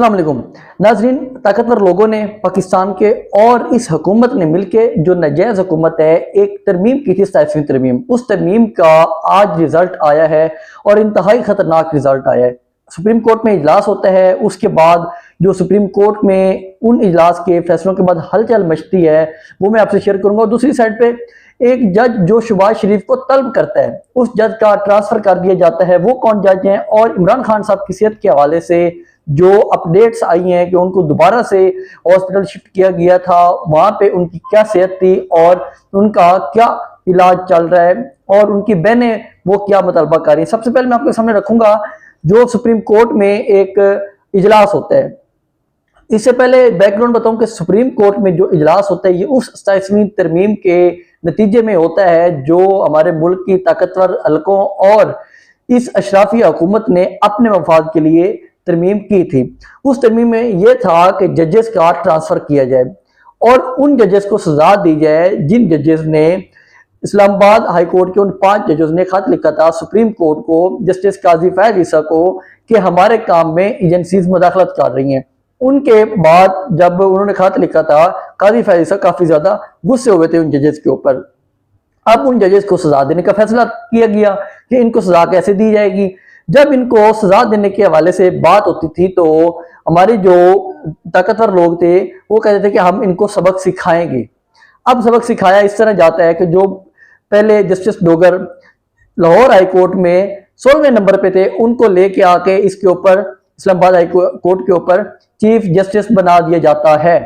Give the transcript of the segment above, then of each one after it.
अस्सलाम वालेकुम नाजरीन। ताकतवर लोगों ने पाकिस्तान के और इस हुकूमत ने मिलके जो नाजायज हुकूमत है एक तरमीम की थी, 27वीं तरमीम। उस तरमीम का आज रिजल्ट आया है और इंतहाई खतरनाक रिजल्ट आया है। सुप्रीम कोर्ट में इजलास होता है, उसके बाद जो सुप्रीम कोर्ट में उन इजलास के फैसलों के बाद हलचल मचती है वो मैं आपसे शेयर करूंगा। और दूसरी साइड पे एक जज जो शहबाज शरीफ को तलब करता है, उस जज का ट्रांसफर कर दिया जाता है। वो कौन जज हैं और इमरान खान साहब की सेहत के हवाले से जो अपडेट्स आई हैं कि उनको दोबारा से हॉस्पिटल शिफ्ट किया गया था, वहां पे उनकी क्या सेहत थी और उनका क्या इलाज चल रहा है और उनकी बहनें वो क्या मुतालबा कर रही हैं। सबसे पहले मैं आपके सामने रखूंगा जो सुप्रीम कोर्ट में एक इजलास होता है। इससे पहले बैकग्राउंड बताऊं कि सुप्रीम कोर्ट में जो इजलास होता है ये उस 27वीं तरमीम के नतीजे में होता है जो हमारे मुल्क की ताकतवर हलकों और इस अशराफी हुकूमत ने अपने मफाद के लिए तरमीम की थी। उस तरमीम में यह था कि जजेस का ट्रांसफर किया जाए और उन जजेस को सजा दी जाए जिन जजेस ने इस्लामाबाद हाई कोर्ट के उन 5 जजों ने खत लिखा था सुप्रीम कोर्ट को, जस्टिस काजी फैज ईसा को, कि हमारे काम में एजेंसीज मुदाखलत कर रही हैं। उनके बाद जब उन्होंने खत लिखा था, काजी फैज ईसा काफी ज्यादा गुस्से हुए थे उन जजेस के ऊपर। अब उन जजेस को सजा देने का फैसला किया गया कि इनको सजा कैसे दी जाएगी। जब इनको सजा देने के हवाले से बात होती थी तो हमारे जो ताकतवर लोग थे वो कहते थे कि हम इनको सबक सिखाएंगे। अब सबक सिखाया इस तरह जाता है कि जो पहले justice Dogar Lahore high court में 16वें नंबर पे थे, उनको लेके आके इसके ऊपर इस्लामाबाद हाई कोर्ट के ऊपर चीफ जस्टिस बना दिया जाता है।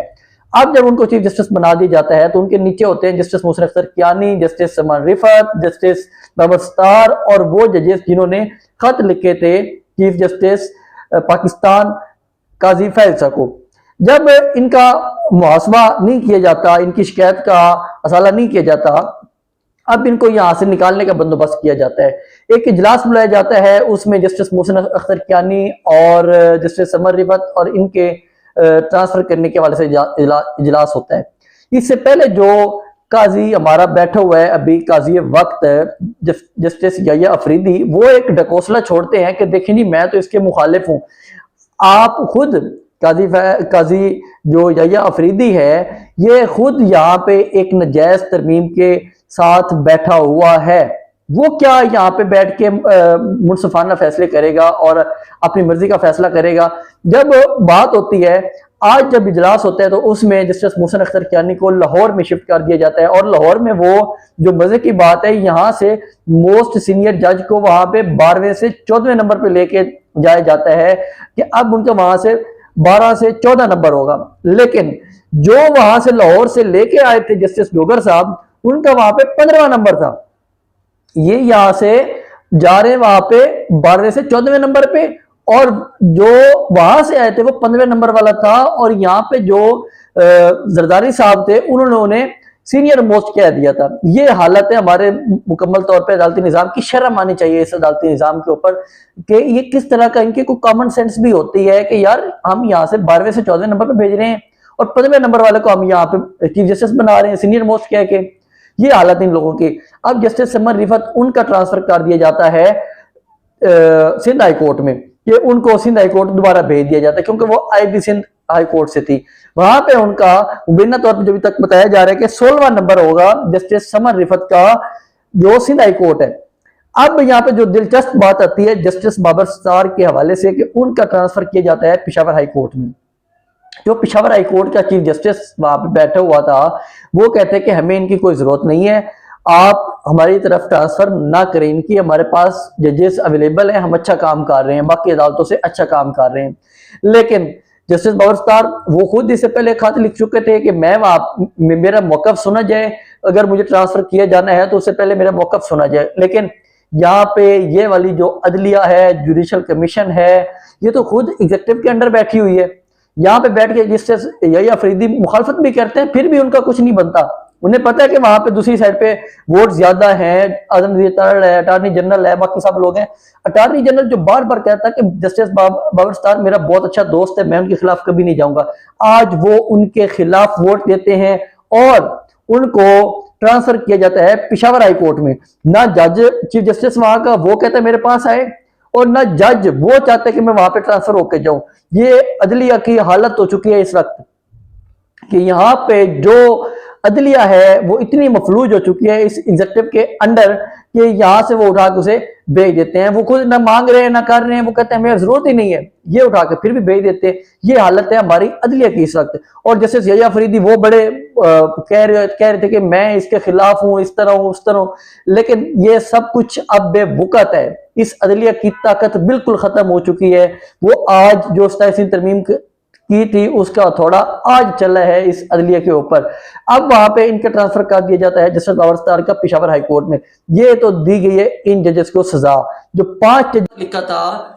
अब जब उनको चीफ जस्टिस बना दिया जाता है तो उनके नीचे होते हैं जस्टिस मोहसिन अख्तर कियानी, जस्टिस समान रिफत, जस्टिस बाबर सत्तार और वो जजेस जिन्होंने खत लिखे थे चीफ जस्टिस पाकिस्तान काजी फैज को। जब इनका मुहासबा नहीं किया जाता, इनकी शिकायत का असाला नहीं किया जाता, अब इनको यहां से निकालने का बंदोबस्त किया जाता है। एक इजलास बुलाया जाता है, उसमें जस्टिस मोहसिन अख्तर कियानी और जस्टिस समर रिफत और इनके ट्रांसफर करने के हवाले से इजलास होता है। इससे पहले जो काजी हमारा बैठा हुआ है अभी, काजी वक्त जस्टिस याया अफरीदी, वो एक ढकोसला छोड़ते हैं कि देखिए नहीं मैं तो इसके मुखालिफ हूं। आप खुद काजी जो याया अफरीदी है ये खुद यहाँ पे एक नजायज तरमीम के साथ बैठा हुआ है। वो क्या यहाँ पे बैठ के मुनसफाना फैसले करेगा और अपनी मर्जी का फैसला करेगा। जब बात होती है, आज जब इजलास होता है तो उसमें जस्टिस मोहसिन अख्तर कियानी को लाहौर में शिफ्ट कर दिया जाता है और लाहौर में वो जो मजे की बात है, यहाँ से मोस्ट सीनियर जज को वहां पे 12वें से 14वें नंबर पे लेके जाया जाता है कि अब उनका वहां से 12 से 14 नंबर होगा। लेकिन जो वहां से लाहौर से लेके आए थे जस्टिस डोगर साहब, उनका वहां पे 15वां नंबर था। ये यहां से जा रहे वहां पे 12वें से 14वें नंबर पे, और जो वहां से आए थे वो 15वें नंबर वाला था। और यहाँ पे जो जरदारी साहब थे उन्होंने सीनियर मोस्ट कह दिया था। ये हालत है हमारे मुकम्मल तौर पे अदालती निजाम की। शर्म आनी चाहिए इस अदालती निजाम के ऊपर कि ये किस तरह का, इनकी कोई कॉमन सेंस भी होती है कि यार हम यहाँ से 12वें से 14वें नंबर पे भेज रहे हैं और 15वें नंबर वाले को हम यहाँ पे चीफ जस्टिस बना रहे हैं सीनियर मोस्ट कह के। ये हालत इन लोगों की। अब जस्टिस समर रिफत, उनका ट्रांसफर कर दिया जाता है सिंध हाई कोर्ट में, कि उनको सिंध हाई कोर्ट दोबारा भेज दिया जाता है क्योंकि वो आईबी सिंध हाई कोर्ट से थी। वहां पे उनका मुबीना तौर पर जो अभी तक बताया जा रहा है कि 16वां नंबर होगा जस्टिस समर रिफत का जो सिंध हाई कोर्ट है। अब यहाँ पे जो दिलचस्प बात आती है जस्टिस बाबर सत्तार के हवाले से कि उनका ट्रांसफर किया जाता है पेशावर हाई कोर्ट में। जो पेशावर हाई कोर्ट का चीफ जस्टिस वहां पे बैठा हुआ था वो कहते हैं कि हमें इनकी कोई जरूरत नहीं है, आप हमारी तरफ ट्रांसफर ना करें इनकी, हमारे पास जजेस अवेलेबल हैं, हम अच्छा काम कर रहे हैं, बाकी अदालतों से अच्छा काम कर रहे हैं। लेकिन जस्टिस बाबर सत्तार वो खुद इससे पहले खत लिख चुके थे कि मैं मेरा मौकफ सुना जाए, अगर मुझे ट्रांसफर किया जाना है तो उससे पहले मेरा मौकफ सुना जाए। लेकिन यहाँ पे ये वाली जो अदलिया है, जुडिशल कमीशन है, ये तो खुद एग्जीक्यूटिव के अंडर बैठी हुई है। यहाँ पे बैठ के जस्टिस याया अफरीदी मुखालफत भी करते हैं, फिर भी उनका कुछ नहीं बनता। उन्हें पता है कि वहां पे दूसरी साइड पे वोट ज्यादा हैं, आजम है, अटॉर्नी जनरल है, बाकी सब लोग हैं। अटॉर्नी जनरल जो बार बार कहता है कि जस्टिस बाबर सत्तार मेरा बहुत अच्छा दोस्त है, मैं उनके खिलाफ कभी नहीं जाऊंगा, आज वो उनके खिलाफ वोट देते हैं और उनको ट्रांसफर किया जाता है पेशावर हाई कोर्ट में। ना जज चीफ जस्टिस वहां का वो कहता है मेरे पास आए, और ना जज वो चाहते कि मैं वहां पे ट्रांसफर होके जाऊं। ये अदलिया की हालत हो चुकी है इस वक्त कि यहाँ पे जो अदलिया है वो इतनी मफलूज हो चुकी है इस एग्जीक्यूटिव के अंडर कि यहाँ से वो उठा के उसे भेज देते हैं। वो खुद ना मांग रहे हैं ना कर रहे हैं, वो कहते हैं मेरी जरूरत ही नहीं है, ये उठा के फिर भी भेज देते हैं। ये हालत है हमारी अदलिया की इस वक्त। और जैसे यहिया फरीदी वो बड़े कह रहे थे कि मैं इसके खिलाफ हूं, इस तरह हूं उस तरह हूं, लेकिन ये सब कुछ अब बेवकूत है। इस अदलिया की ताकत बिल्कुल खत्म हो चुकी है। वो आज जो 27वीं तरमीम की थी उसका थोड़ा आज चला है इस अदलिया के ऊपर। अब वहां पे इनका ट्रांसफर कर दिया जाता है जस्टिस बाबर सत्तार का पेशावर हाई कोर्ट में। ये तो दी गई है इन जजेस को सजा। जो 5 जज लिखा था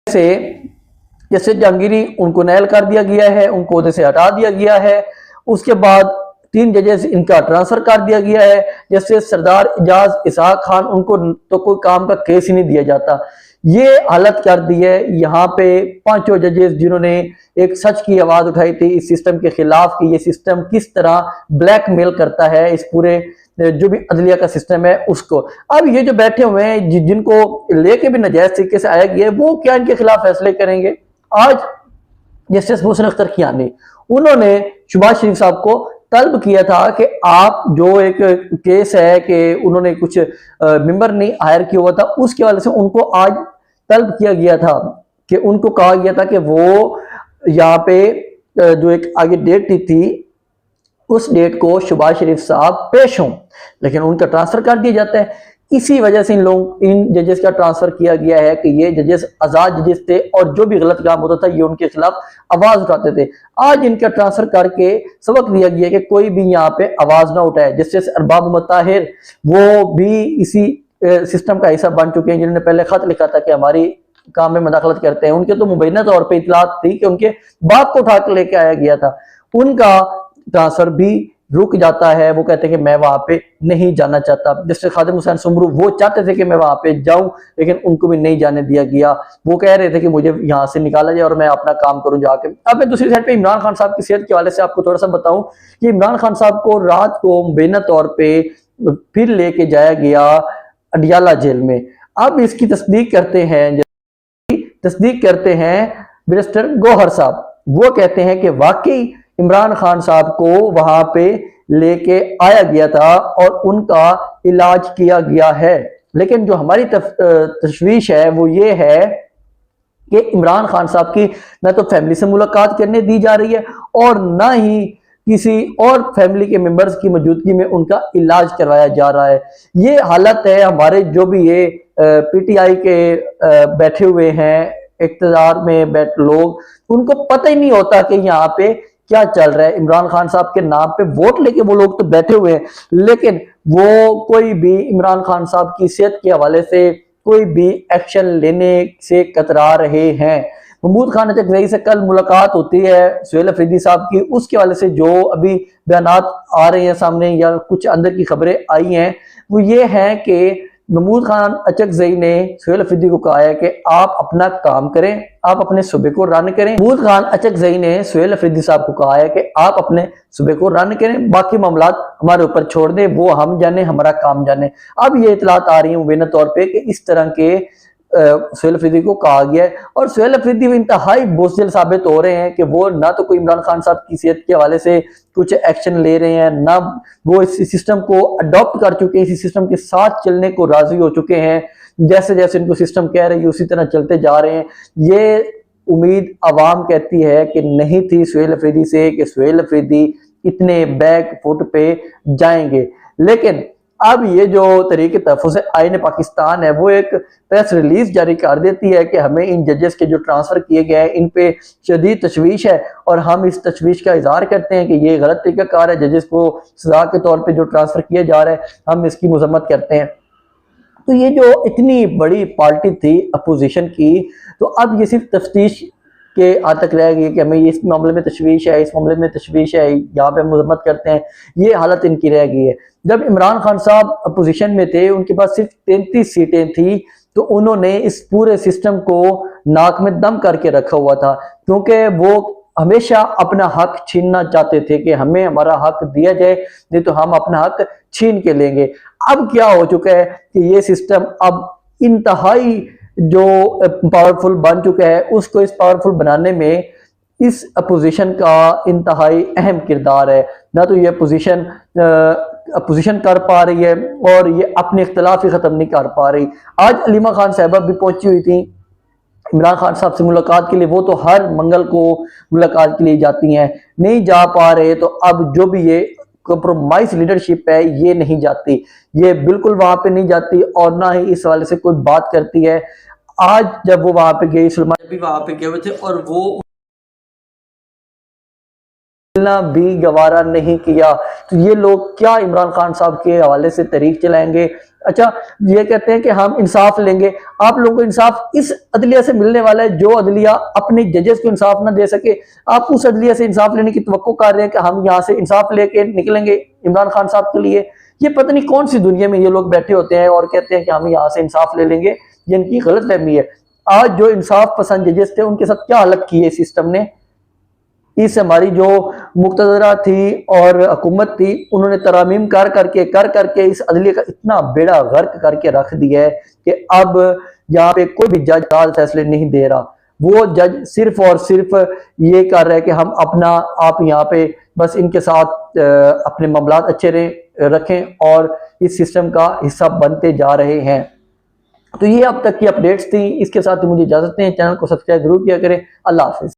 से जैसे जहांगीरी उनको नैल कर दिया गया है, उनको उहदे से हटा दिया गया है। उसके बाद 3 जजेस इनका ट्रांसफर कर दिया गया है। जैसे सरदार इजाज इसहाक खान, उनको तो कोई काम का केस ही नहीं दिया जाता। ये हालत कर दी है यहाँ पे 5 जजेस जिन्होंने एक सच की आवाज उठाई थी इस सिस्टम के खिलाफ कि ये सिस्टम किस तरह ब्लैकमेल करता है इस पूरे जो भी अदलिया का सिस्टम है उसको। अब ये जो बैठे हुए हैं जिनको लेके भी नाजायज तरीके से आया गया है, वो क्या इनके खिलाफ फैसले करेंगे? आज जस्टिस मोहसिन अख्तर कियानी उन्होंने शहबाज शरीफ साहब को तलब किया था कि आप जो एक केस है कि उन्होंने कुछ मेंबर नहीं हायर किया हुआ था, उसके वाले से उनको आज तलब किया गया था कि उनको कहा गया था कि वो यहाँ पे जो एक आगे डेट थी उस डेट को शहबाज शरीफ साहब पेश हों, लेकिन उनका ट्रांसफर कर दिया जाता है। इसी वजह से इन जजेस का ट्रांसफर किया गया है कि ये जजेस आजाद जजेस थे और जो भी गलत काम होता था ये उनके खिलाफ आवाज उठाते थे। आज इनका ट्रांसफर करके सबक दिया गया कि कोई भी यहाँ पे आवाज ना उठाए। जस्टिस अरबाब मोहम्मद ताहिर वो भी इसी सिस्टम का हिस्सा बन चुके हैं, जिन्होंने पहले खत लिखा था कि हमारी काम में मदाखलत करते हैं। उनके तो मुबैना तौर पर इतलात थी कि उनके बाप को उठा के लेके आया गया था। उनका ट्रांसफर भी रुक जाता है। वो कहते हैं कि मैं वहां पे नहीं जाना चाहता। जस्टिस खादिम हुसैन सुमरू वो चाहते थे कि मैं वहां पे जाऊं, लेकिन उनको भी नहीं जाने दिया गया। वो कह रहे थे कि मुझे यहां से निकाला जाए और मैं अपना काम करूं जाके। अब मैं दूसरी साइड पे इमरान खान साहब की सेहत के हवाले से आपको थोड़ा सा बताऊं कि इमरान खान साहब को रात को मुबैना तौर पर फिर लेके जाया गया अडियाला जेल में। अब इसकी तस्दीक करते हैं बैरिस्टर गौहर साहब। वो कहते हैं कि वाकई इमरान खान साहब को वहां पे लेके आया गया था और उनका इलाज किया गया है। लेकिन जो हमारी तशवीश है वो ये है कि इमरान खान साहब की न तो फैमिली से मुलाकात करने दी जा रही है और न ही किसी और फैमिली के मेंबर्स की मौजूदगी में उनका इलाज करवाया जा रहा है। ये हालत है हमारे जो भी ये पीटीआई के बैठे हुए हैं इख्तियार में बैठे लोग, उनको पता ही नहीं होता कि यहाँ पे क्या चल रहा है। इमरान खान साहब के नाम पे वोट लेके वो लोग तो बैठे हुए हैं, लेकिन वो कोई भी इमरान खान साहब की सेहत के हवाले से कोई भी एक्शन लेने से कतरा रहे हैं। महमूद खान अचकजई से कल मुलाकात होती है सुहेल अफरीदी साहब की, उसके हवाले से जो अभी बयानात आ रहे हैं सामने या कुछ अंदर की खबरें आई हैं वो ये है कि महमूद खान अचकजई ने सुहेल अफरीदी को कहा है कि आप अपना काम करें, आप अपने सूबे को रन करें। महमूद खान अचकजई ने सुहेल अफरीदी साहब को कहा है कि आप अपने सूबे को रन करें, बाकी मामलात हमारे ऊपर छोड़ दें, वो हम जाने हमारा काम जाने। अब ये इतलात आ रही है मुबैना तौर पर कि इस तरह के सुहेल अफरीदी को कहा गया है और सुहेल अफरीदी इंतहाई बोझिल साबित हो रहे हैं कि वो ना तो कोई इमरान खान साहब की सेहत के हवाले से कुछ एक्शन ले रहे हैं, ना वो इस सिस्टम को अडॉप्ट कर चुके हैं, इसी सिस्टम के साथ चलने को राजी हो चुके हैं। जैसे जैसे इनको सिस्टम कह रही है उसी तरह चलते जा रहे हैं। ये उम्मीद आवाम कहती है कि नहीं थी सुहेल अफरीदी से कि सुहेल अफरीदी इतने बैक फुट पे जाएंगे, लेकिन अब ये जो तरीके तहफ़्फ़ुज़ आईन पाकिस्तान है वो एक प्रेस रिलीज जारी कर देती है कि हमें इन जजेस के जो ट्रांसफर किए गए हैं इन पे शदीद तशवीश है और हम इस तशवीश का इजहार करते हैं कि ये गलत तरीक़ाकार है। जजेस को सजा के तौर पे जो ट्रांसफर किया जा रहा है हम इसकी मजम्मत करते हैं। तो ये जो इतनी बड़ी पार्टी थी अपोजिशन की, तो अब ये सिर्फ तफ्तीश के आज तक रह गई कि हमें इस मामले में तशवीश है, इस मामले में तशवीश है, यहाँ पे हम मजम्मत करते हैं। ये हालत इनकी रह गई है। जब इमरान खान साहब अपोजिशन में थे उनके पास सिर्फ 33 सीटें थी, तो उन्होंने इस पूरे सिस्टम को नाक में दम करके रखा हुआ था, क्योंकि वो हमेशा अपना हक छीनना चाहते थे कि हमें हमारा हक दिया जाए, नहीं तो हम अपना हक छीन के लेंगे। अब क्या हो चुका है कि ये सिस्टम अब इंतहाई जो पावरफुल बन चुका है, उसको इस पावरफुल बनाने में इस अपोजिशन का इंतहाई अहम किरदार है। ना तो ये अपोजिशन कर पा रही है और ये अपने इख्तलाफ ही ख़त्म नहीं कर पा रही। आज अलीमा खान साहिबा भी पहुंची हुई थी इमरान खान साहब से मुलाकात के लिए। वो तो हर मंगल को मुलाकात के लिए जाती हैं, नहीं जा पा रहे तो अब जो भी ये कंप्रोमाइज लीडरशिप है ये नहीं जाती, ये बिल्कुल वहां पे नहीं जाती और ना ही इस वाले से कोई बात करती है। आज जब वो वहां पे गई, सलमान भी वहां पे गए हुए थे और वो मिलना भी गवारा नहीं किया। तो ये लोग क्या इमरान खान साहब के हवाले से तहरीक चलाएंगे? अच्छा, ये कहते हैं कि हम इंसाफ लेंगे। आप लोगों को इंसाफ इस अदलिया से मिलने वाला है जो अदलिया अपने जजेस को इंसाफ ना दे सके। आप उस अदलिया से इंसाफ लेने की तवक्को कर रहे हैं कि हम यहाँ से इंसाफ लेके निकलेंगे इमरान खान साहब के लिए। ये पता नहीं कौन सी दुनिया में ये लोग बैठे होते हैं और कहते हैं कि हम यहाँ से इंसाफ ले लेंगे। ये इनकी गलत फहमी है। आज जो इंसाफ पसंद जजेस थे उनके साथ क्या हालत की है सिस्टम ने। इस हमारी जो मुक्तदरा थी और हुकूमत थी, उन्होंने तरामीम कर करके इस अदलिया का इतना बेड़ा गर्क करके रख दिया है कि अब यहाँ पे कोई भी जज फैसले नहीं दे रहा। वो जज सिर्फ और सिर्फ ये कर रहा है कि हम अपना आप यहाँ पे बस इनके साथ अपने मामलात अच्छे रखें और इस सिस्टम का हिस्सा बनते जा रहे हैं। तो ये अब तक की अपडेट्स थी। इसके साथ मुझे इजाजत दें, चैनल को सब्सक्राइब जरूर किया करें। अल्लाह हाफिज।